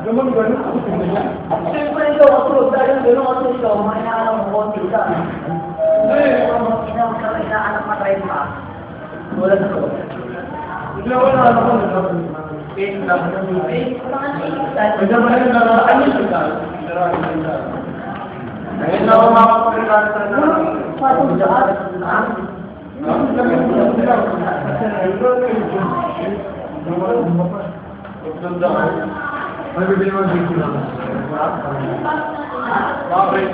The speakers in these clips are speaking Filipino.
Naman gano'n ako tingnan niya. Siyempre ikaw kasulog dahil gano'n kasulog ikaw, mga inaalam mo konti ka. Hindi. Inaalam matry pa. Wala na ko. Wala naman. Eh, dapat na yun. Eh, mga Ay, dapat na yun. Ano yung sigal? Ngayon na ako makapagkakita sa nalang. patong dyan. Ay, bibili mo ang video lang. Bakit?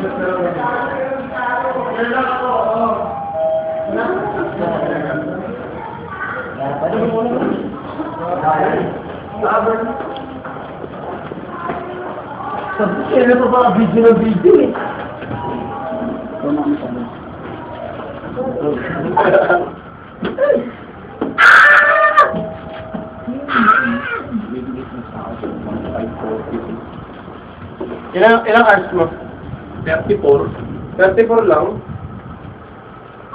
Kaya pa ba video na video eh? Ilang hours mo? 34. 34 lang?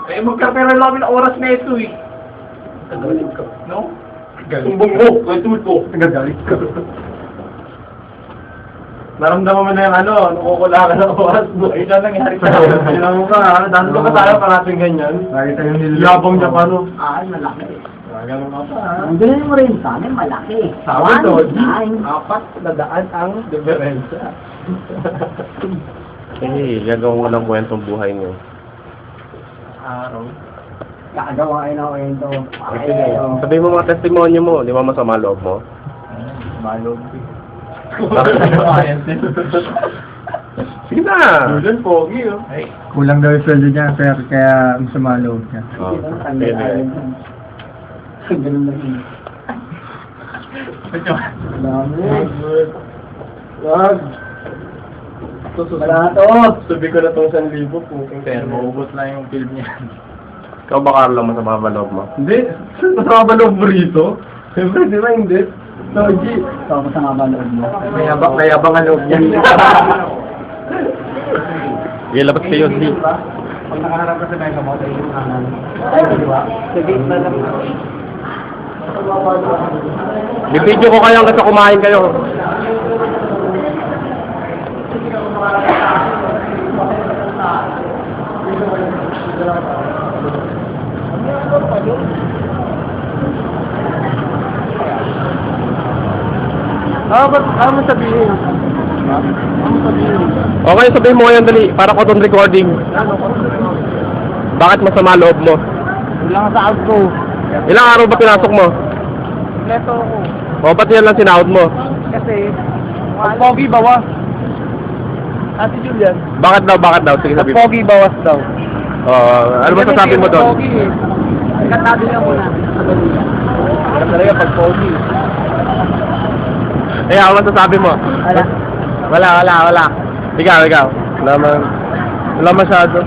Eh, magkakailan lang ng oras na ito eh. Nagagalit ka. No? Sumbong mo, kwentuhin ko. Nagagalit ka. Naramdaman mo na yung ano, nakukula ka ng oras mo. Eh, siya nangyari ka. Silang mo ka ha, dahil ka tayo parating ganyan. Nakita yung nilabang niya pa no. Ay, malaki. Ganun ka pa ha. Ang ganun mo rin sa amin, malaki. Sabi to, 1.9. 400 ang diferensya. Eh, gagawin ko ng kwentong buhay niyo. Araw. Kakagawa kayo ng kwento. Sabihin mo mga testimonyo mo, di ba masama loob mo? Malog. Sige na! Julian, pogi oh. Ay. Kulang daw yung sweldo niya, kaya masama loob niya. Oh, Ganun na yun. Wag. Wala to. Sabi ko na itong 1,000 po. Pero maubos lang yung film niya. Ikaw ba, Carlo, masama ba loob mo? Hindi. Masama ba loob mo rito? Siyempre, di ba hindi? No, G. Ito ako sa mga loob mo. Mayabang ang loob niya. Ilabas kayo, di. Pag nakaharap ka sa mesa mo, tayo yung kanan. Ay, di ba? Sige, na lang. Bibidyo ko kayo hanggang sa kumain kayo. Ano mo sabihin? Okay, sabihin mo ngayon, dali, para ko itong recording. Bakit masama loob mo? Wala sa out ko. Ilang araw ba pinasok mo? Neto ako. O, ba't yan lang sinahod mo? Kasi, ang pogi bawas. Ate Julian, Bakit daw? Sige, ang sabihin mo. pogi bawas daw. Ano ba sasabihin mo doon? Pogi eh. Katado niya muna. Alam talaga pag pogi. Eh, ano ba sasabihin mo? Wala. Wala. Ikaw. Wala masyado.